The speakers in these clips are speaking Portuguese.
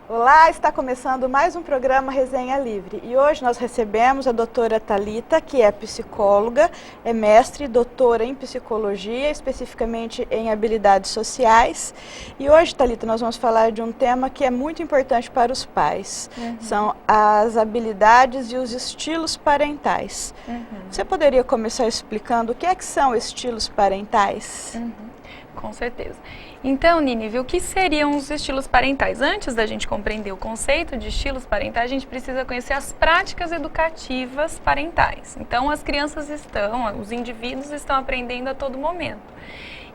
Olá, está começando mais um programa Resenha Livre e hoje nós recebemos a doutora Thalita, que é psicóloga, é mestre e doutora em psicologia, especificamente em habilidades sociais. E hoje, Thalita, nós vamos falar de um tema que é muito importante para os pais. São as habilidades e os estilos parentais. Você poderia começar explicando o que é que são estilos parentais? Com certeza. Então, Nínive, o que seriam os estilos parentais? Antes da gente compreender o conceito de estilos parentais, a gente precisa conhecer as práticas educativas parentais. Então, as crianças os indivíduos estão aprendendo a todo momento.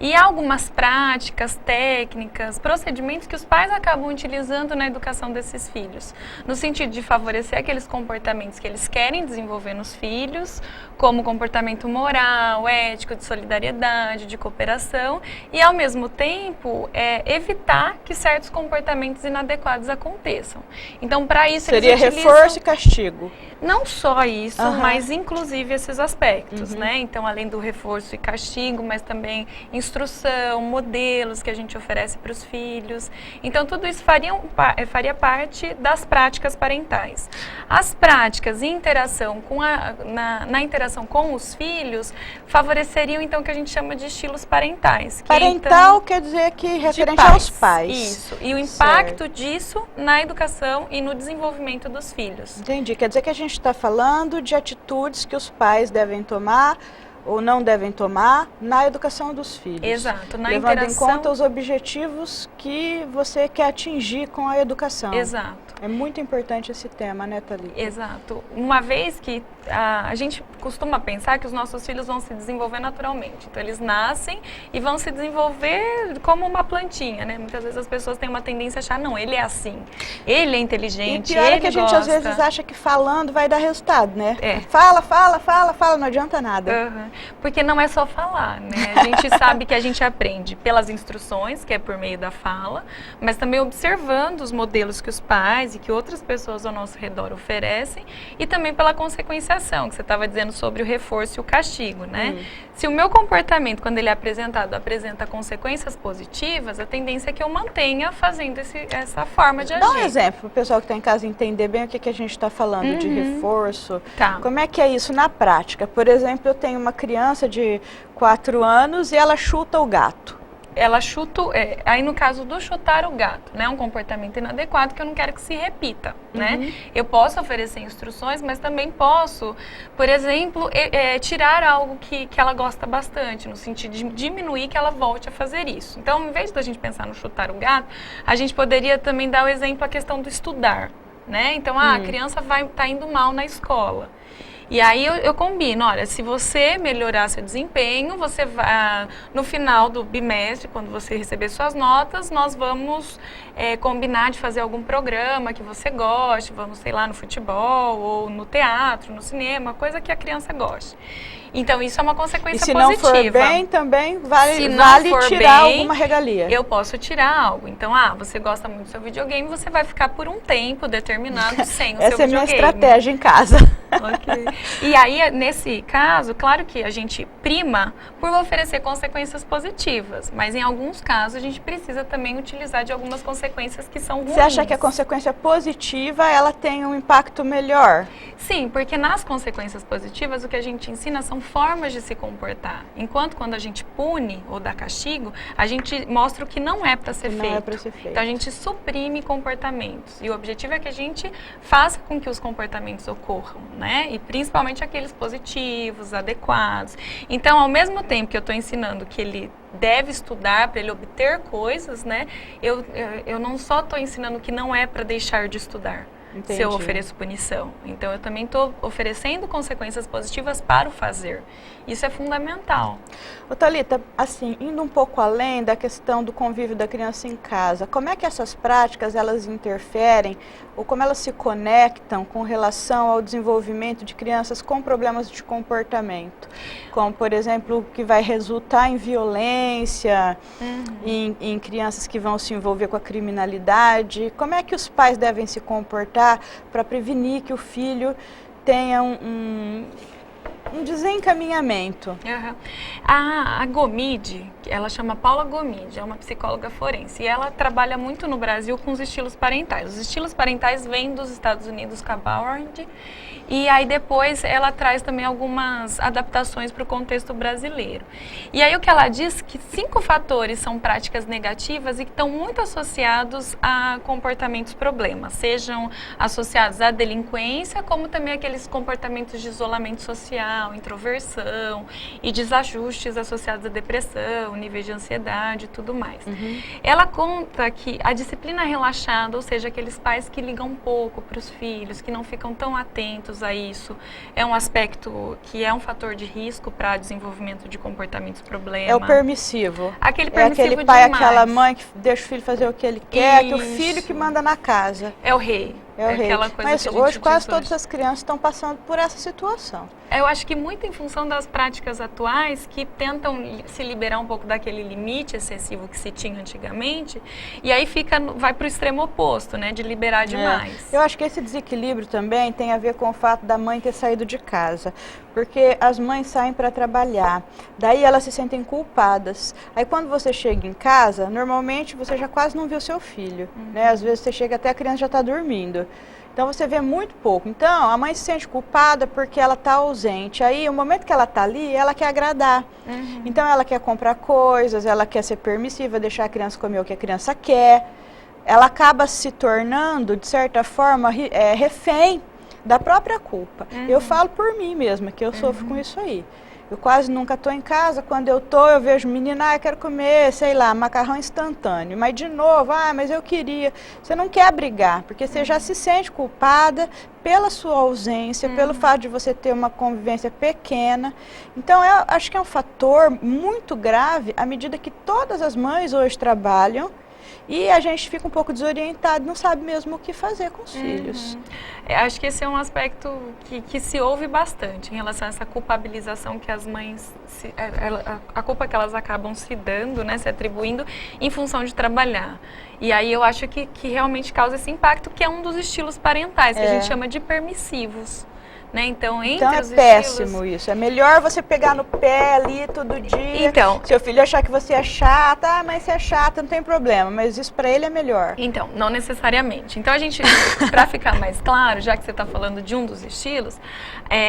E há algumas práticas, técnicas, procedimentos que os pais acabam utilizando na educação desses filhos, no sentido de favorecer aqueles comportamentos que eles querem desenvolver nos filhos, como comportamento moral, ético, de solidariedade, de cooperação, e ao mesmo tempo evitar que certos comportamentos inadequados aconteçam. Então, para isso seria eles utilizam... reforço e castigo. Não só isso, mas inclusive esses aspectos, né? Então, além do reforço e castigo, mas também instrução, modelos que a gente oferece para os filhos. Então, tudo isso faria parte das práticas parentais. As práticas em interação na interação com os filhos favoreceriam, então, o que a gente chama de estilos parentais. Parental então, quer dizer que referente aos pais. Isso. E o impacto disso na educação e no desenvolvimento dos filhos. Entendi. Quer dizer que a gente está falando de atitudes que os pais devem tomar ou não devem tomar na educação dos filhos. Exato. Levando em conta os objetivos que você quer atingir com a educação. Exato. É muito importante esse tema, né, Thalita? Exato. Uma vez que a gente costuma pensar que os nossos filhos vão se desenvolver naturalmente. Então, eles nascem e vão se desenvolver como uma plantinha, né? Muitas vezes as pessoas têm uma tendência a achar, não, ele é assim, ele é inteligente, e pior ele é que a gente às vezes acha que falando vai dar resultado, né? Fala, não adianta nada. Porque não é só falar, né? A gente sabe que a gente aprende pelas instruções, que é por meio da fala, mas também observando os modelos que os pais e que outras pessoas ao nosso redor oferecem e também pela consequenciação, que você estava dizendo sobre o reforço e o castigo, né? Se o meu comportamento, quando ele é apresentado, apresenta consequências positivas, a tendência é que eu mantenha fazendo essa forma de agir. Dá um exemplo para o pessoal que está em casa entender bem o que a gente está falando de reforço. Como é que é isso na prática? Por exemplo, eu tenho uma criança de 4 anos e ela chuta o gato. Ela chuta, aí no caso do chutar o gato, né, um comportamento inadequado que eu não quero que se repita, né? Eu posso oferecer instruções, mas também posso, por exemplo, tirar algo que ela gosta bastante, no sentido de diminuir que ela volte a fazer isso. Então, em vez da gente pensar no chutar o gato, a gente poderia também dar o exemplo a questão do estudar, né? Então, a criança tá indo mal na escola. E aí eu combino, olha, se você melhorar seu desempenho, você vai, no final do bimestre, quando você receber suas notas, nós vamos combinar de fazer algum programa que você goste, vamos, sei lá, no futebol, ou no teatro, no cinema, coisa que a criança goste. Então, isso é uma consequência positiva. E se não for bem, também vale tirar alguma regalia. Eu posso tirar algo. Então, você gosta muito do seu videogame, você vai ficar por um tempo determinado sem o seu videogame. Essa é a minha estratégia em casa. Ok. E aí, nesse caso, claro que a gente prima por oferecer consequências positivas, mas em alguns casos a gente precisa também utilizar de algumas consequências que são ruins. Você acha que a consequência positiva, ela tem um impacto melhor? Sim, porque nas consequências positivas o que a gente ensina são formas de se comportar. Enquanto quando a gente pune ou dá castigo, a gente mostra o que não é para ser feito. Então a gente suprime comportamentos. E o objetivo é que a gente faça com que os comportamentos ocorram, né? E principalmente aqueles positivos, adequados. Então, ao mesmo tempo que eu estou ensinando que ele deve estudar para ele obter coisas, né? Eu não só estou ensinando que não é para deixar de estudar. se eu ofereço punição. Então, eu também estou oferecendo consequências positivas para o fazer. Isso é fundamental. Ô, Thalita, assim, indo um pouco além da questão do convívio da criança em casa, como é que essas práticas, elas interferem ou como elas se conectam com relação ao desenvolvimento de crianças com problemas de comportamento? Como, por exemplo, que vai resultar em violência, em crianças que vão se envolver com a criminalidade. Como é que os pais devem se comportar para prevenir que o filho tenha um desencaminhamento? A Gomide, ela chama Paula Gomide, é uma psicóloga forense, e ela trabalha muito no Brasil com os estilos parentais. Os estilos parentais vêm dos Estados Unidos com a Bauer, e aí depois ela traz também algumas adaptações para o contexto brasileiro. E aí o que ela diz que 5 fatores são práticas negativas e que estão muito associados a comportamentos problemas, sejam associados à delinquência, como também aqueles comportamentos de isolamento social, introversão e desajustes associados à depressão, níveis de ansiedade e tudo mais. Ela conta que a disciplina relaxada, ou seja, aqueles pais que ligam pouco para os filhos, que não ficam tão atentos a isso, é um aspecto que é um fator de risco para desenvolvimento de comportamentos problema. É o permissivo. Aquele permissivo aquele pai, demais. aquela mãe que deixa o filho fazer o que ele quer, que o filho que manda na casa. É o rei. É o rei. Aquela coisa Mas que a gente hoje quase diz todas as crianças estão passando por essa situação. Eu acho que muito em função das práticas atuais que tentam se liberar um pouco daquele limite excessivo que se tinha antigamente, e aí vai para o extremo oposto, né, de liberar demais. Eu acho que esse desequilíbrio também tem a ver com o fato da mãe ter saído de casa, porque as mães saem para trabalhar, daí elas se sentem culpadas. Aí quando você chega em casa, normalmente você já quase não viu seu filho, né? Às vezes você chega até a criança já está dormindo. Então você vê muito pouco. Então a mãe se sente culpada porque ela está ausente. Aí o momento que ela está ali, ela quer agradar. Então ela quer comprar coisas, ela quer ser permissiva, deixar a criança comer o que a criança quer. Ela acaba se tornando, de certa forma, refém da própria culpa. Eu falo por mim mesma, que eu sofro com isso aí. Eu quase nunca estou em casa, quando eu estou, eu vejo menina, eu quero comer, sei lá, macarrão instantâneo. Mas de novo, mas eu queria. Você não quer brigar, porque você já se sente culpada pela sua ausência, pelo fato de você ter uma convivência pequena. Então, eu acho que é um fator muito grave, à medida que todas as mães hoje trabalham, e a gente fica um pouco desorientado, não sabe mesmo o que fazer com os filhos. Acho que esse é um aspecto que se ouve bastante em relação a essa culpabilização que as mães, a culpa que elas acabam se dando, né, se atribuindo em função de trabalhar. E aí eu acho que realmente causa esse impacto, que é um dos estilos parentais, que a gente chama de permissivos. Né? Então é péssimo isso. É melhor você pegar no pé ali todo dia. Então, seu filho achar que você é chata, mas você é chata, não tem problema. Mas isso para ele é melhor. Então, não necessariamente. Então a gente, para ficar mais claro, já que você está falando de um dos estilos,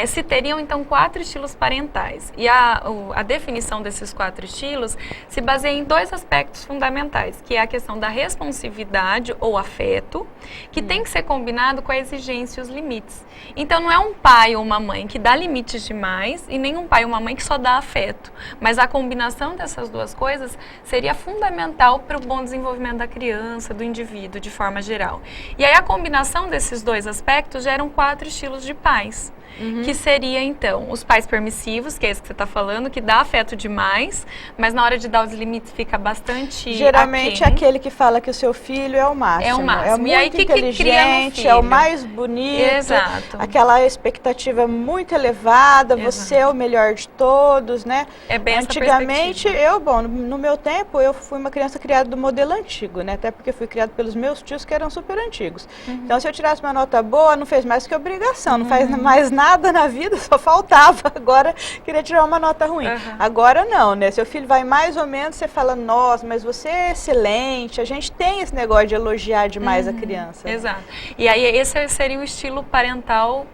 se teriam então 4 estilos parentais. E a definição desses 4 estilos se baseia em 2 aspectos fundamentais, que é a questão da responsividade ou afeto, que tem que ser combinado com a exigência e os limites. Então não é um pai ou uma mãe que dá limites demais e nem um pai ou uma mãe que só dá afeto. Mas a combinação dessas 2 coisas seria fundamental para o bom desenvolvimento da criança, do indivíduo, de forma geral. E aí a combinação desses 2 aspectos geram 4 estilos de pais. Que seria, então, os pais permissivos, que é isso que você está falando, que dá afeto demais, mas na hora de dar os limites fica bastante geralmente aquém. Aquele que fala que o seu filho é o máximo. É o máximo. É muito e aí, inteligente, é o mais bonito. Exato. Aquela expectativa muito elevada, você é o melhor de todos, né? É bem Antigamente, no meu tempo, eu fui uma criança criada do modelo antigo, né? Até porque fui criada pelos meus tios que eram super antigos. Então, se eu tirasse uma nota boa, não fez mais que obrigação, não faz mais nada na vida, só faltava. Agora, queria tirar uma nota ruim. Agora não, né? Seu filho vai mais ou menos, você fala, nossa, mas você é excelente. A gente tem esse negócio de elogiar demais a criança. Exato. E aí, esse seria o estilo parental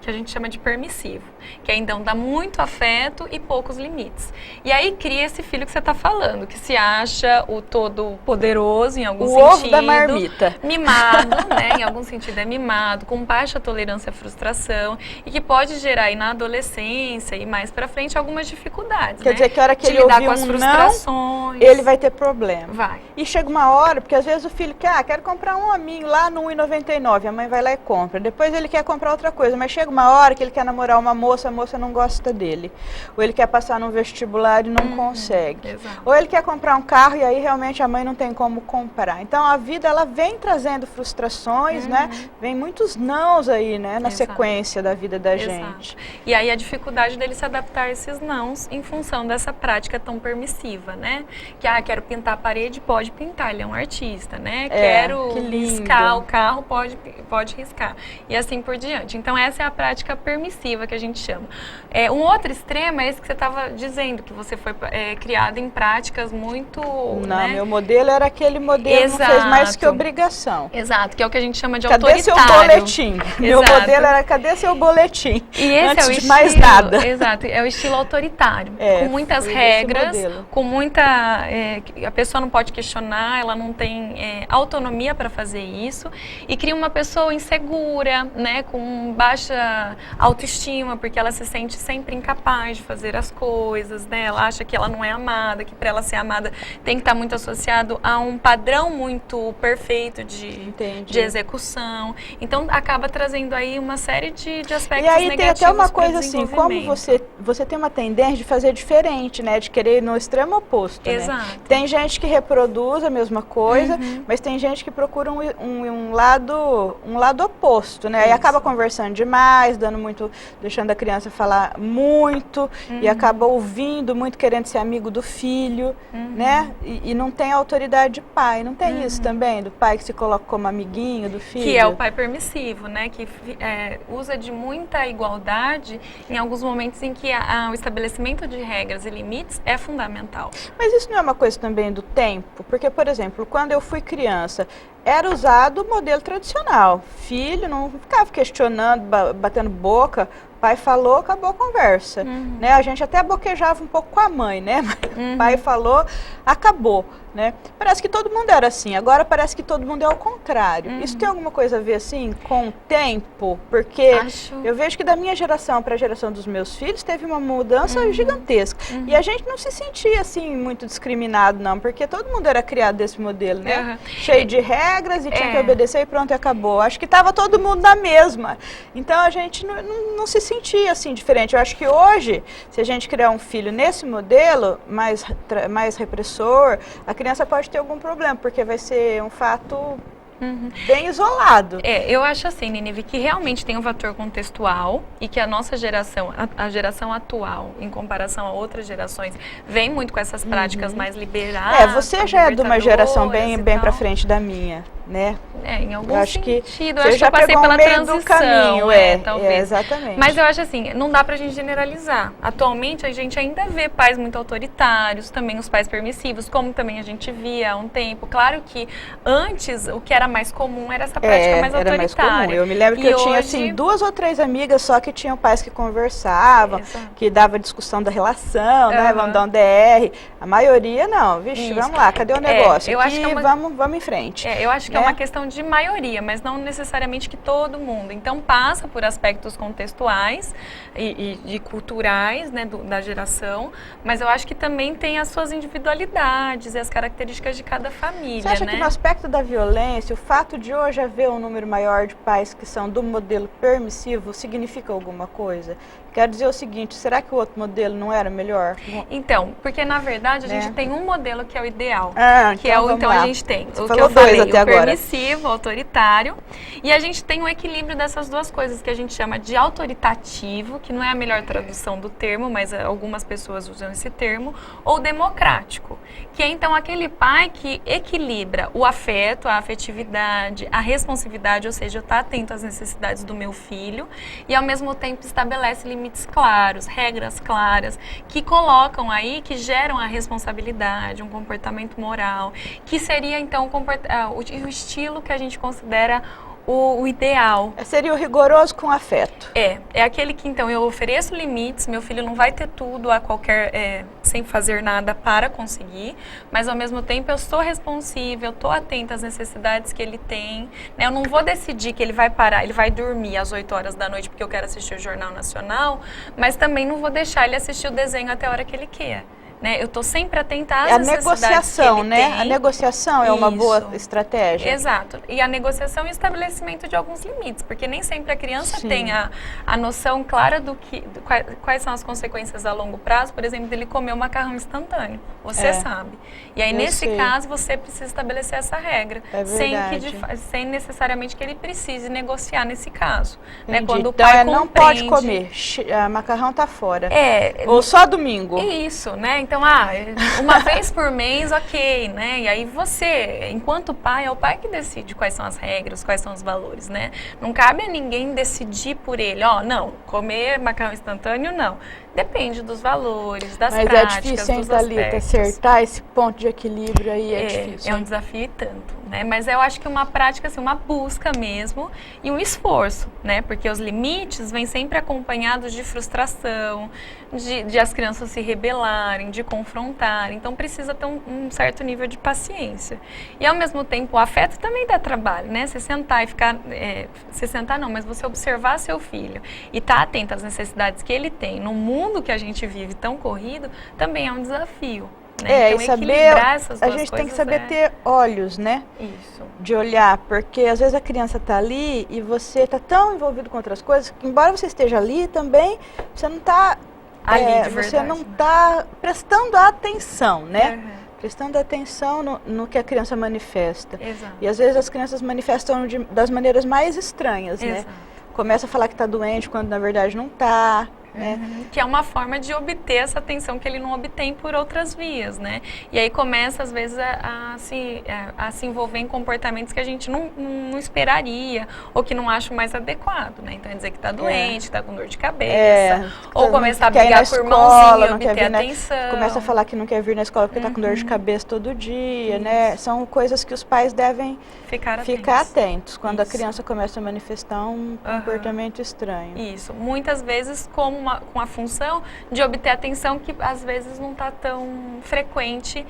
que a gente chama de permissivo, que aí, então, dá muito afeto e poucos limites. E aí, cria esse filho que você está falando, que se acha o todo poderoso, em algum sentido. O ovo da marmita. Mimado, né? Em algum sentido é mimado, com baixa tolerância à frustração. e que pode gerar aí na adolescência e mais pra frente algumas dificuldades, Quer dizer que a hora que ele lidar ouvir com as um frustrações, não, ele vai ter problema. Vai. E chega uma hora, porque às vezes o filho quer, quero comprar um hominho lá no R$1,99, a mãe vai lá e compra. Depois ele quer comprar outra coisa, mas chega uma hora que ele quer namorar uma moça, a moça não gosta dele. Ou ele quer passar num vestibular e não consegue. Exato. Ou ele quer comprar um carro e aí realmente a mãe não tem como comprar. Então a vida, ela vem trazendo frustrações, né? Vem muitos nãos aí, né? Na sequência da vida da gente. E aí a dificuldade dele se adaptar a esses nãos em função dessa prática tão permissiva, né? Que, quero pintar a parede, pode pintar, ele é um artista, né? Quero riscar o carro, pode riscar. E assim por diante. Então essa é a prática permissiva que a gente chama. Um outro extremo é esse que você estava dizendo, que você foi criado em práticas muito... Não, né? Meu modelo era aquele modelo que não fez mais que obrigação. Exato, que é o que a gente chama de cadê autoritário. Cadê seu boletim? Meu modelo era, cadê seu boletim? E esse antes é o de estilo, mais nada. Exato, é o estilo autoritário, com muitas regras, com muita... a pessoa não pode questionar, ela não tem autonomia para fazer isso, e cria uma pessoa insegura, né, com baixa autoestima, porque ela se sente sempre incapaz de fazer as coisas, né, ela acha que ela não é amada, que para ela ser amada tem que estar muito associado a um padrão muito perfeito de execução. Então acaba trazendo aí uma série de aspectos negativos. E aí tem até uma coisa assim, como você tem uma tendência de fazer diferente, né, de querer ir no extremo oposto. Exato. Né? Tem gente que reproduz a mesma coisa, mas tem gente que procura um lado oposto, né? Aí acaba conversando demais, deixando a criança falar muito, e acaba ouvindo muito, querendo ser amigo do filho, né? E não tem autoridade de pai. Não tem isso também, do pai que se coloca como amiguinho do filho? Que é o pai permissivo, né? Que usa de muita igualdade em alguns momentos em que o estabelecimento de regras e limites é fundamental. Mas isso não é uma coisa também do tempo? Porque, por exemplo, quando eu fui criança, era usado o modelo tradicional. Filho não ficava questionando, batendo boca. Pai falou, acabou a conversa. Né? A gente até boquejava um pouco com a mãe, né? Pai falou, acabou. Né? Parece que todo mundo era assim, agora parece que todo mundo é ao contrário. Isso tem alguma coisa a ver assim com o tempo? Porque eu vejo que da minha geração para a geração dos meus filhos teve uma mudança gigantesca. E a gente não se sentia assim muito discriminado não, porque todo mundo era criado desse modelo, né? Cheio de regras e tinha que obedecer e pronto, acabou. Acho que estava todo mundo na mesma. Então a gente não se sentia assim diferente. Eu acho que hoje, se a gente criar um filho nesse modelo mais repressor, a criança pode ter algum problema, porque vai ser um fato bem isolado. Eu acho assim, Nínive, que realmente tem um fator contextual e que a nossa geração, a geração atual, em comparação a outras gerações, vem muito com essas práticas mais liberadas. Você já é de uma geração bem para frente da minha, né? Em algum sentido. Eu acho que eu passei pela transição, caminho, talvez. Exatamente. Mas eu acho assim, não dá pra gente generalizar. Atualmente a gente ainda vê pais muito autoritários, também os pais permissivos, como também a gente via há um tempo. Claro que antes o que era mais comum era essa prática mais autoritária. Mais comum. Eu me lembro que eu tinha assim 2 ou 3 amigas só que tinham pais que conversavam, que dava discussão da relação, né? Vamos dar um DR. A maioria não, vixe, vamos lá, cadê o negócio? Eu acho que vamos em frente. Eu acho que é uma questão de maioria, mas não necessariamente que todo mundo. Então passa por aspectos contextuais e culturais, né, da geração, mas eu acho que também tem as suas individualidades e as características de cada família. Você acha que no aspecto da violência, o fato de hoje haver um número maior de pais que são do modelo permissivo significa alguma coisa? Quero dizer o seguinte, será que o outro modelo não era melhor? Então, porque na verdade a gente tem um modelo que é o ideal, que então a gente tem Você o falou que eu falei, até o permissivo, o autoritário, e a gente tem um equilíbrio dessas duas coisas que a gente chama de autoritativo, que não é a melhor tradução do termo, mas algumas pessoas usam esse termo, ou democrático, que é então aquele pai que equilibra o afeto, a afetividade, a responsividade, ou seja, eu estou atento às necessidades do meu filho e ao mesmo tempo estabelece limites claros, regras claras, que colocam aí, que geram a responsabilidade, um comportamento moral, que seria então o estilo que a gente considera o ideal. Seria o rigoroso com afeto. É aquele que então eu ofereço limites, meu filho não vai ter tudo a qualquer sem fazer nada para conseguir, mas ao mesmo tempo eu sou responsível, estou atenta às necessidades que ele tem, né? Eu não vou decidir que ele vai parar, ele vai dormir às 8 horas da noite porque eu quero assistir o Jornal Nacional, mas também não vou deixar ele assistir o desenho até a hora que ele quer. Né? Eu estou sempre atenta às necessidades negociação, que ele né? tem. A negociação é uma boa estratégia. Exato. E a negociação e o estabelecimento de alguns limites, porque nem sempre a criança tem a noção clara quais são as consequências a longo prazo, por exemplo, dele comer um macarrão instantâneo. Você sabe. E aí, nesse caso, você precisa estabelecer essa regra, sem necessariamente que ele precise negociar nesse caso. Né? Quando o pai não pode comer, macarrão tá fora. Ou só domingo. Isso, né? Então, uma vez por mês, ok, né? E aí você, enquanto pai, é o pai que decide quais são as regras, quais são os valores, né? Não cabe a ninguém decidir por ele, não, comer macarrão instantâneo, não. Depende dos valores, das práticas, Mas é difícil, hein, Thalita, acertar esse ponto de equilíbrio aí, é difícil. É um desafio e tanto, né? Mas eu acho que uma prática, assim, uma busca mesmo e um esforço, né? Porque os limites vêm sempre acompanhados de frustração, de as crianças se rebelarem, de confrontarem. Então, precisa ter um certo nível de paciência. E, ao mesmo tempo, o afeto também dá trabalho, né? Você sentar e ficar... você sentar não, mas você observar seu filho e estar atento às necessidades que ele tem no mundo que a gente vive tão corrido, também é um desafio. Né? Então, e saber, a gente tem que saber ter olhos, né? Isso. De olhar, porque às vezes a criança está ali e você está tão envolvido com outras coisas, que embora você esteja ali também, você não está você não está prestando atenção, né? Prestando atenção no que a criança manifesta. Exato. E às vezes as crianças manifestam das maneiras mais estranhas, né? Começa a falar que está doente quando na verdade não está. Que é uma forma de obter essa atenção que ele não obtém por outras vias, né? E aí começa, às vezes, a se envolver em comportamentos que a gente não esperaria ou que não acha mais adequado, né? Então, é dizer que está doente, está com dor de cabeça, ou começar a brigar por irmãozinho e obter atenção. Começa a falar que não quer vir na escola porque está com dor de cabeça todo dia, né? São coisas que os pais devem ficar atentos quando a criança começa a manifestar um comportamento estranho. Isso. Muitas vezes, com a função de obter atenção que às vezes não está tão frequente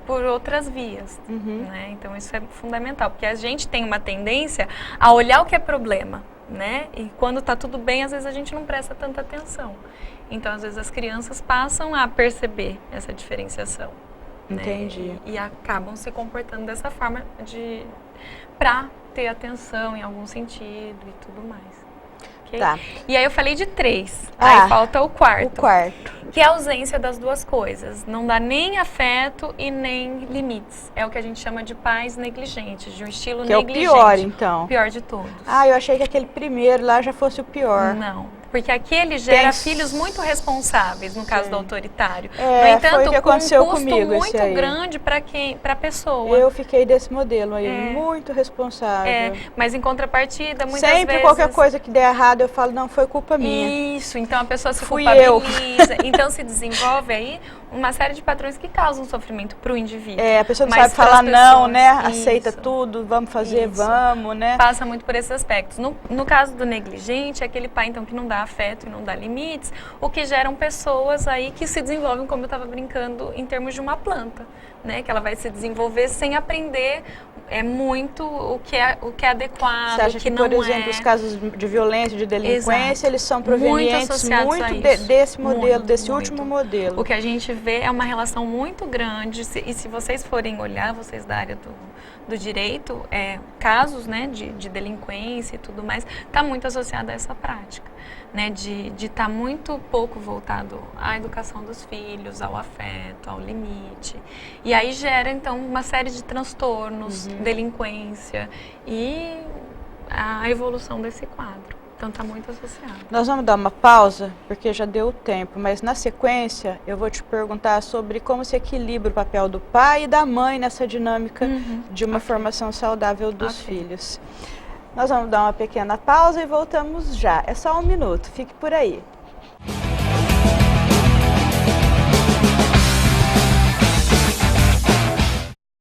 por outras vias, né? Então isso é fundamental, porque a gente tem uma tendência a olhar o que é problema, né? E quando está tudo bem, às vezes a gente não presta tanta atenção. Então às vezes as crianças passam a perceber essa diferenciação. Entendi. Né? E acabam se comportando dessa forma para ter atenção em algum sentido e tudo mais. Tá. E aí eu falei de 3, aí falta o quarto. O quarto. Que é a ausência das duas coisas. Não dá nem afeto e nem limites. É o que a gente chama de pais negligentes, de um estilo negligente. Que é o pior, então. O pior de todos. Eu achei que aquele primeiro lá já fosse o pior. Não. Porque aqui ele gera filhos muito responsáveis, no caso do autoritário. No entanto, com um custo muito grande para a pessoa. Eu fiquei desse modelo aí, muito responsável. Mas em contrapartida, muitas Sempre vezes... qualquer coisa que der errado, eu falo, não, foi culpa minha. Isso, então a pessoa se culpabiliza. Então se desenvolve aí uma série de padrões que causam sofrimento para o indivíduo. A pessoa não sabe falar não, né? Aceita tudo, vamos fazer, vamos, né? Passa muito por esses aspectos. No caso do negligente, é aquele pai, então, que não dá afeto e não dá limites, o que geram pessoas aí que se desenvolvem, como eu estava brincando, em termos de uma planta, né? Que ela vai se desenvolver sem aprender muito o que é adequado, Você acha o que não é. Por exemplo, os casos de violência, de delinquência, eles são provenientes muito desse modelo, desse último modelo. O que a gente vê é uma relação muito grande, e se vocês forem olhar, vocês da área do direito, casos, né, de delinquência e tudo mais, está muito associado a essa prática, né, de estar muito pouco voltado à educação dos filhos, ao afeto, ao limite. E aí gera, então, uma série de transtornos, delinquência e a evolução desse quadro. Então está muito associado. Nós vamos dar uma pausa, porque já deu o tempo, mas na sequência eu vou te perguntar sobre como se equilibra o papel do pai e da mãe nessa dinâmica de uma formação saudável dos filhos. Nós vamos dar uma pequena pausa e voltamos já. É só 1 minuto, fique por aí.